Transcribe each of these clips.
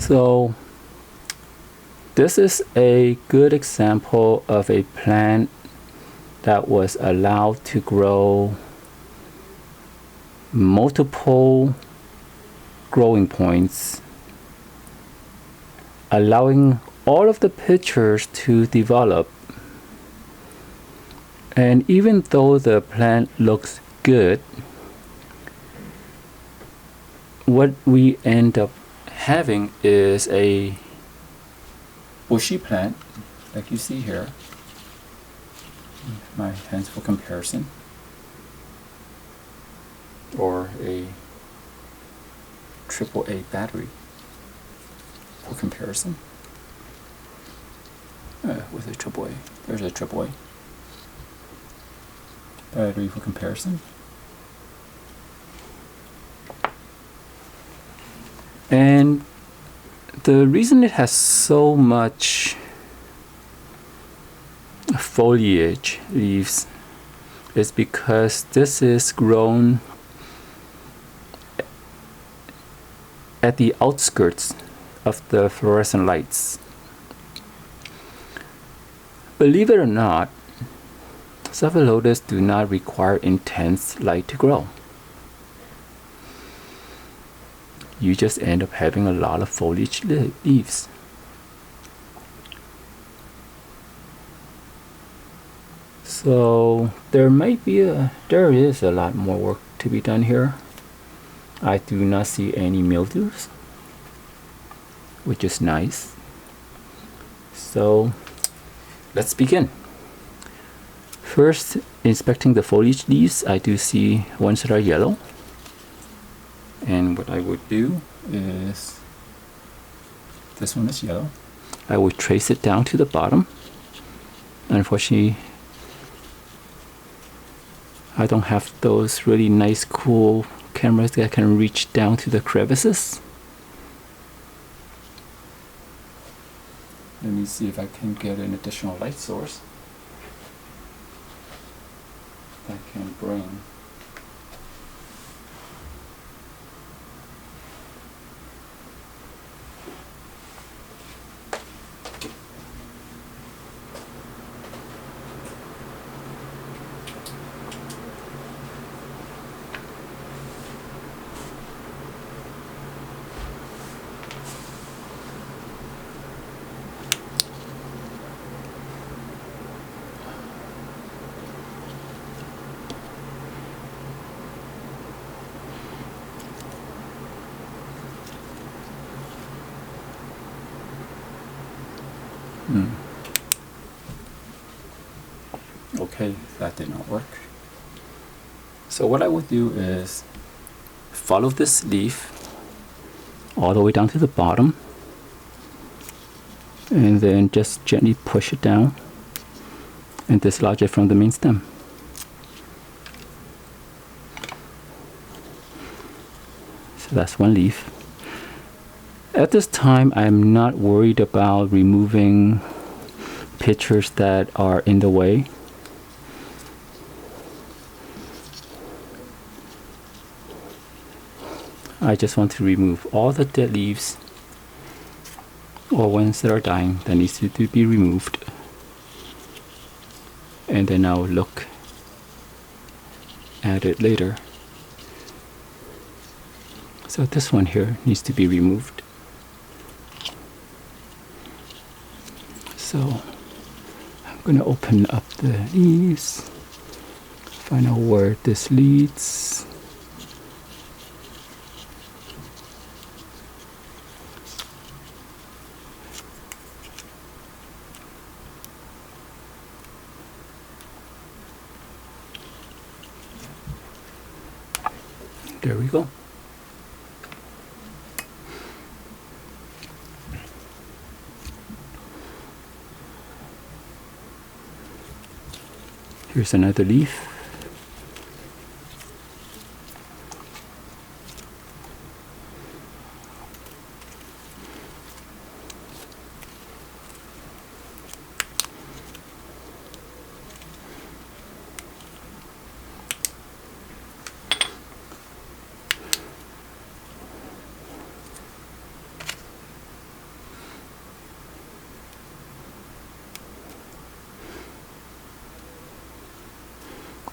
So this is a good example of a plant that was allowed to grow multiple growing points, allowing all of the pictures to develop. And even though the plant looks good, what we end up having is a bushy plant, like you see here. My hands for comparison, or a AAA battery for comparison. With a AAA, there's a AAA battery for comparison. And the reason it has so much foliage leaves is because this is grown at the outskirts of the fluorescent lights. Believe it or not, cephalotus do not require intense light to grow. You just end up having a lot of foliage leaves. So there is a lot more work to be done here. I do not see any mildews, which is nice. So let's begin. First, inspecting the foliage leaves, I do see ones that are yellow. And what I would do is, this one is yellow. I would trace it down to the bottom. Unfortunately, I don't have those really nice, cool cameras that can reach down to the crevices. Let me see if I can get an additional light source that can bring Okay, that did not work. So what I would do is follow this leaf all the way down to the bottom and then just gently push it down and dislodge it from the main stem. So that's one leaf. At this time, I'm not worried about removing pictures that are in the way. I just want to remove all the dead leaves or ones that are dying that needs to be removed. And then I'll look at it later. So this one here needs to be removed. So I'm going to open up the leaves, find out where this leads. There we go. Here's another leaf.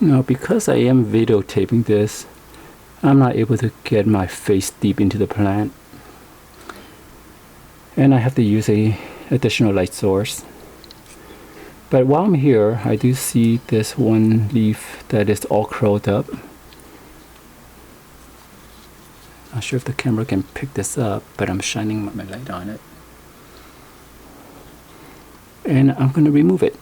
Now, because I am videotaping this, I'm not able to get my face deep into the plant, and I have to use a additional light source. But while I'm here, I do see this one leaf that is all curled up. Not sure if the camera can pick this up, but I'm shining my light on it. And I'm going to remove it.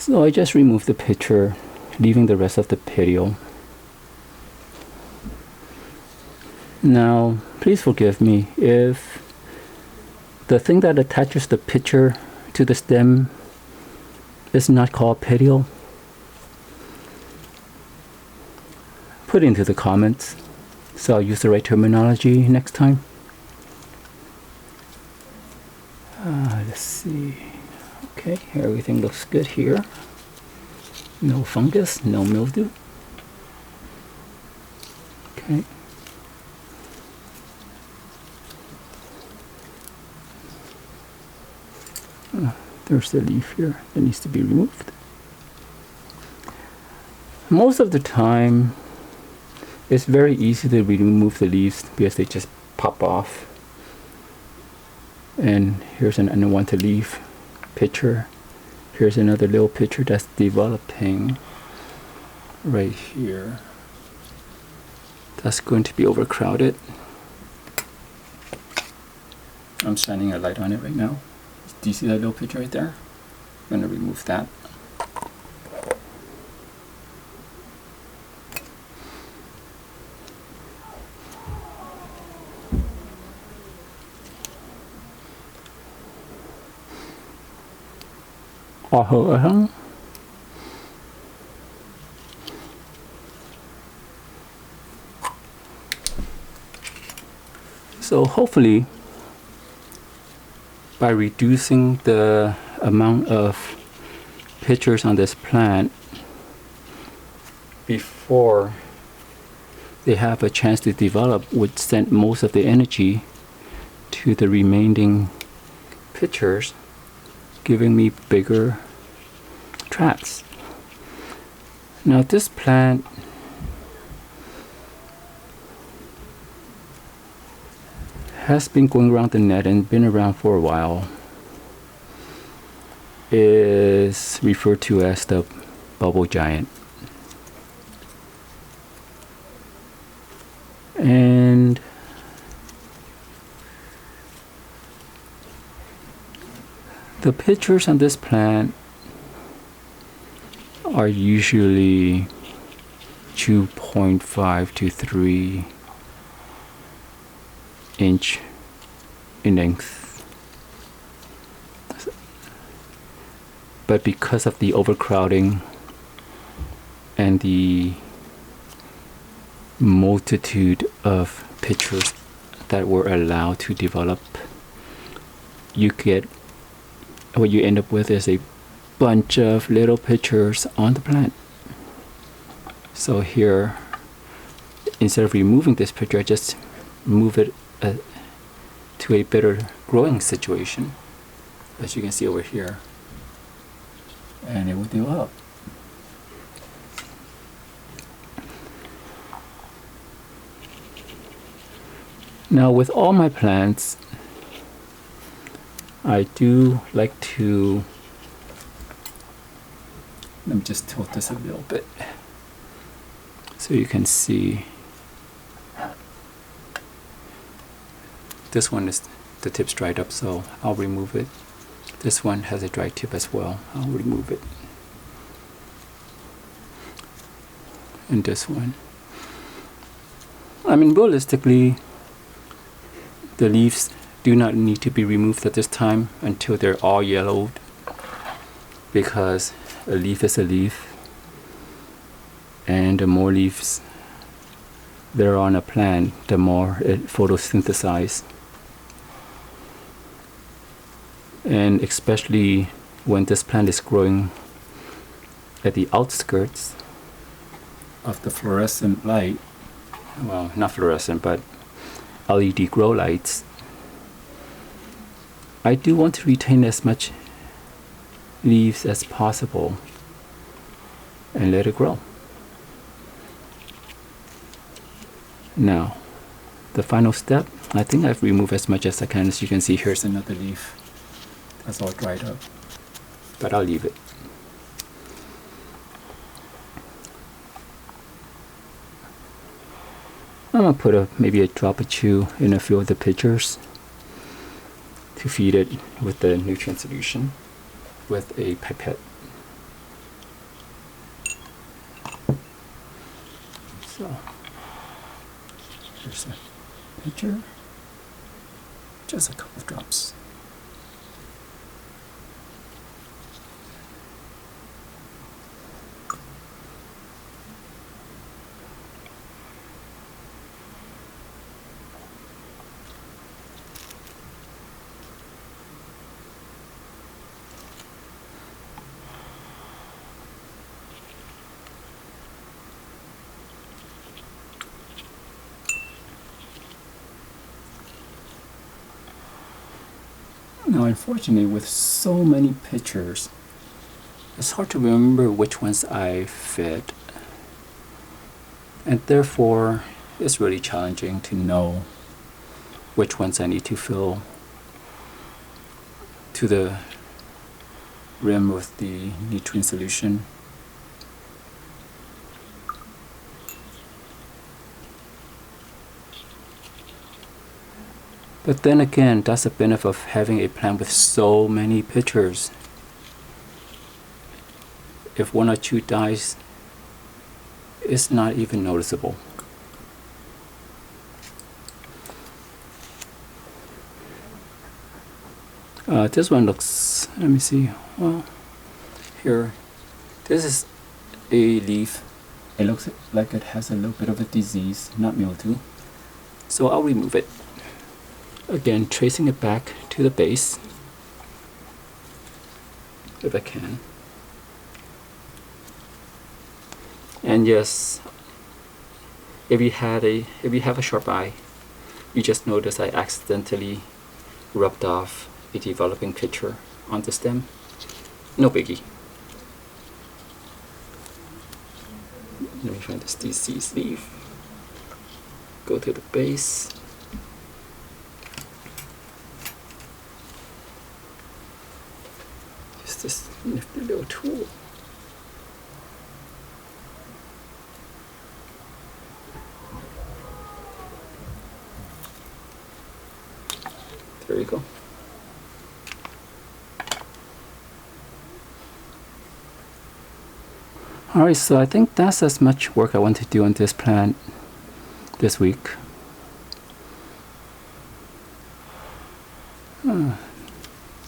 So I just removed the picture, leaving the rest of the petal. Now, please forgive me if the thing that attaches the picture to the stem is not called petal. Put it into the comments so I'll use the right terminology next time. Let's see. Okay, everything looks good here. No fungus, no mildew. Okay. There's the leaf here that needs to be removed. Most of the time, it's very easy to remove the leaves because they just pop off. And here's an unwanted leaf picture. Here's another little picture that's developing right here. That's going to be overcrowded. I'm shining a light on it right now. Do you see that little picture right there? I'm going to remove that. So hopefully, by reducing the amount of pictures on this plant before they have a chance to develop, would send most of the energy to the remaining pictures, giving me bigger traps. Now this plant has been going around the net and been around for a while. Is referred to as the Bubble Giant. And the pictures on this plant are usually 2.5 to 3 inch in length. But because of the overcrowding and the multitude of pictures that were allowed to develop, what you end up with is a bunch of little pictures on the plant. So here, instead of removing this picture, I just move it to a better growing situation, as you can see over here, and it will develop. Now with all my plants, I do like to, let me just tilt this a little bit so you can see. This one is, the tip's dried up, so I'll remove it. This one has a dry tip as well. I'll remove it. And this one. I mean, realistically, the leaves do not need to be removed at this time until they're all yellowed, because a leaf is a leaf, and the more leaves they're on a plant, the more it photosynthesizes. And especially when this plant is growing at the outskirts of the fluorescent light, well, not fluorescent, but LED grow lights, I do want to retain as much leaves as possible and let it grow. Now, the final step, I think I've removed as much as I can. As you can see, here's another leaf that's all dried up, but I'll leave it. I'm gonna put maybe a drop or two in a few of the pitchers to feed it with the nutrient solution with a pipette. So here's a pitcher, just a couple of drops. Now, unfortunately, with so many pictures, it's hard to remember which ones I fed. And therefore, it's really challenging to know which ones I need to fill to the rim with the nutrient solution. But then again, that's the benefit of having a plant with so many pitchers. If one or two dies, it's not even noticeable. This one looks, let me see, well, here, this is a leaf. It looks like it has a little bit of a disease, not mildew. So I'll remove it. Again, tracing it back to the base, if I can. And yes, if you have a sharp eye, you just notice I accidentally rubbed off a developing pitcher on the stem. No biggie. Let me find this diseased leaf. Go to the base. Just this nifty little tool. There you go. Alright, so I think that's as much work I want to do on this plant this week.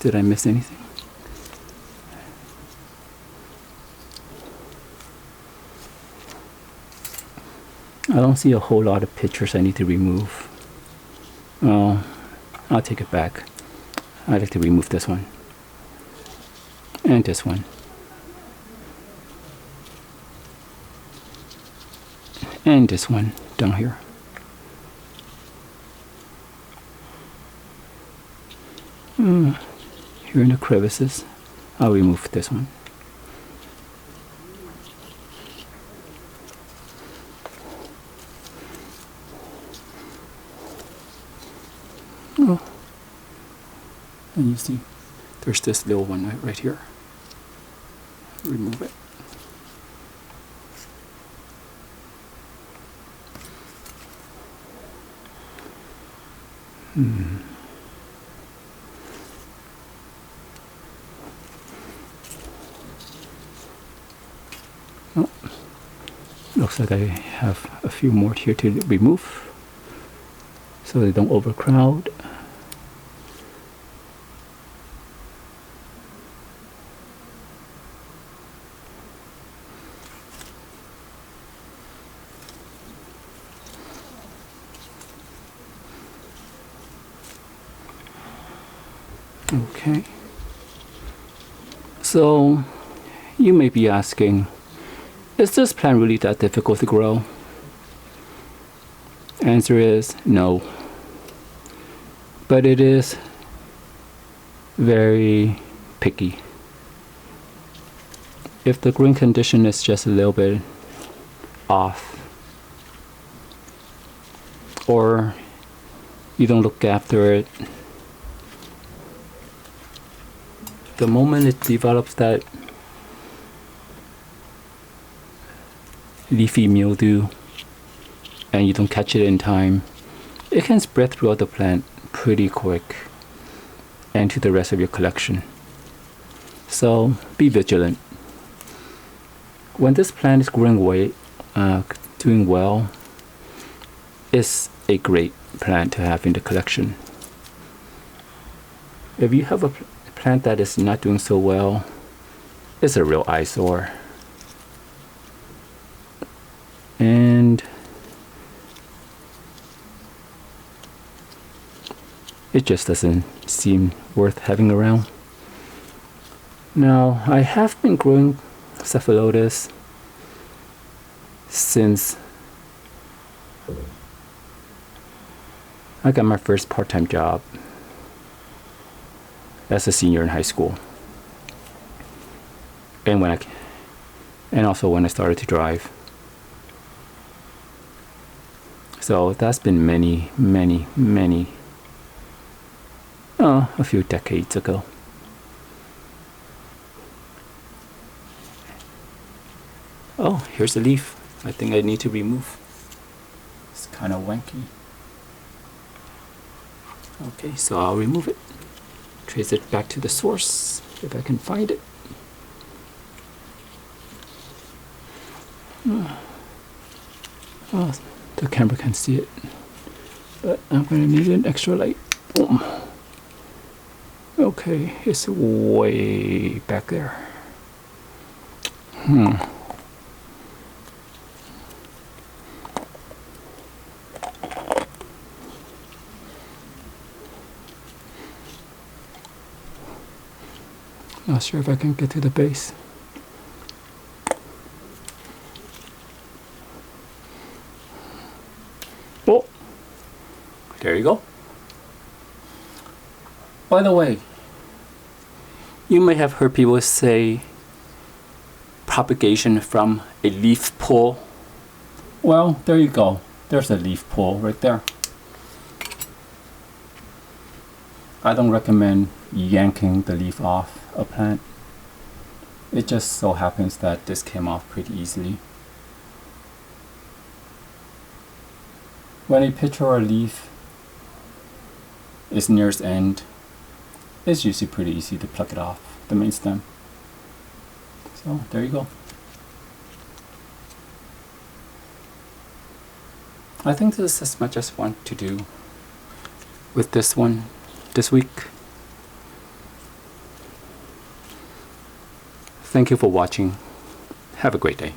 Did I miss anything? I don't see a whole lot of pictures I need to remove. Oh, I'll take it back. I'd like to remove this one. And this one. And this one down here. Here in the crevices, I'll remove this one. Oh, and you see, there's this little one right here. Remove it. Oh, looks like I have a few more here to remove so they don't overcrowd. Okay. So you may be asking, is this plant really that difficult to grow? Answer is no. But it is very picky. If the growing condition is just a little bit off, or you don't look after it, the moment it develops that leafy mildew and you don't catch it in time, it can spread throughout the plant pretty quick and to the rest of your collection. So be vigilant. When this plant is growing doing well, it's a great plant to have in the collection. If you have a plant that is not doing so well, it's a real eyesore. And it just doesn't seem worth having around. Now, I have been growing cephalotus since I got my first part-time job as a senior in high school, and also when I started to drive. So that's been a few decades ago. Oh, here's a leaf I think I need to remove. It's kind of wanky. Okay, so I'll remove it. Trace it back to the source if I can find it. Oh, the camera can see it, but I'm going to need an extra light. Boom. Okay, it's way back there. Not sure if I can get to the base. Oh, there you go. By the way, you may have heard people say propagation from a leaf pull. Well, there you go. There's a leaf pull right there. I don't recommend yanking the leaf off a plant. It just so happens that this came off pretty easily. When a pitcher or a leaf is near its end, it's usually pretty easy to pluck it off the main stem. So there you go. I think this is as much as I want to do with this one this week. Thank you for watching. Have a great day.